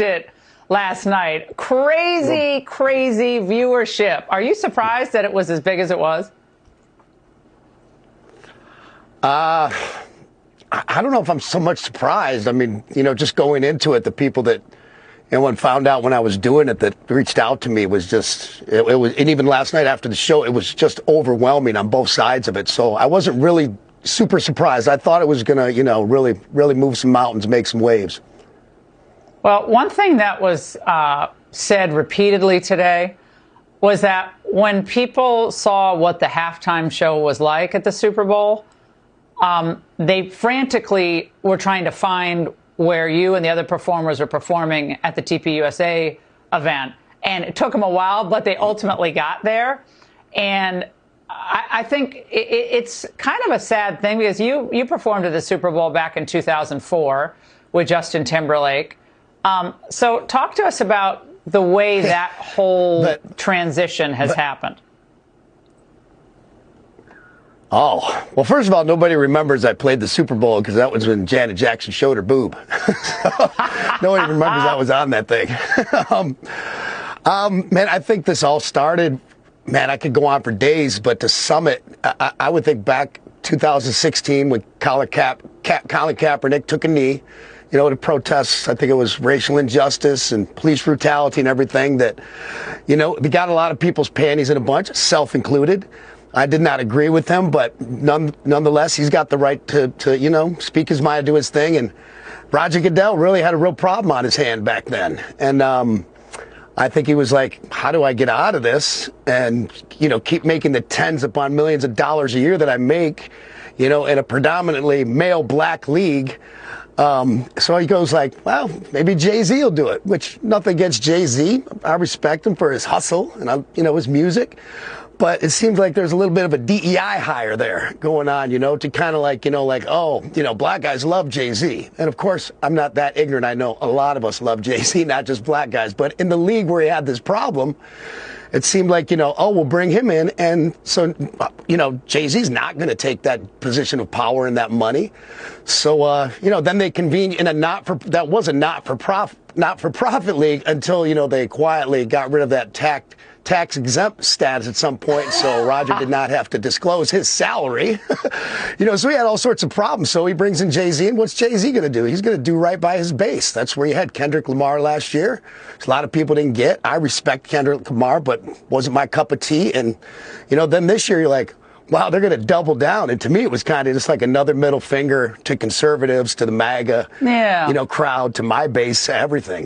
worked it last night. Crazy viewership. Are you surprised that it was as big as it was? I don't know if I'm so much surprised. I mean, just going into it, the people that anyone found out when I was doing it that reached out to me was just, it was, and even last night after the show, it was just overwhelming on both sides of it. So I wasn't really super surprised. I thought it was going to, really move some mountains, make some waves. Well, one thing that was said repeatedly today was that when people saw what the halftime show was like at the Super Bowl, they frantically were trying to find where you and the other performers were performing at the TPUSA event. And it took them a while, but they ultimately got there. And I think it's kind of a sad thing because you performed at the Super Bowl back in 2004 with Justin Timberlake. So talk to us about the way that whole transition has happened. Oh, well, first of all, nobody remembers I played the Super Bowl because that was when Janet Jackson showed her boob. Nobody remembers I was on that thing. Man, I think this all started, man, I could go on for days, but to sum it, I would think back 2016 when Colin Kaepernick took a knee, to protest, I think it was racial injustice and police brutality and everything that, they got a lot of people's panties in a bunch, self included. I did not agree with him, but nonetheless, he's got the right to speak his mind, do his thing. And Roger Goodell really had a real problem on his hand back then. And I think he was like, how do I get out of this and, keep making the tens upon millions of dollars a year that I make, in a predominantly male black league. So he goes like, well, maybe Jay-Z will do it, which nothing against Jay-Z. I respect him for his hustle and, his music. But it seems like there's a little bit of a DEI hire there going on, to kind of like, black guys love Jay-Z. And of course, I'm not that ignorant. I know a lot of us love Jay-Z, not just black guys. But in the league where he had this problem, it seemed like, we'll bring him in. And so, Jay-Z's not going to take that position of power and that money. So, then they convened in a that was a not-for-profit league until, they quietly got rid of that tax exempt status at some point, so Roger did not have to disclose his salary. So he had all sorts of problems. So he brings in Jay-Z, and what's Jay-Z going to do? He's going to do right by his base. That's where you had Kendrick Lamar last year. A lot of people didn't get. I respect Kendrick Lamar, but wasn't my cup of tea. And, then this year you're like, wow, they're going to double down. And to me, it was kind of just like another middle finger to conservatives, to the MAGA, crowd, to my base, everything.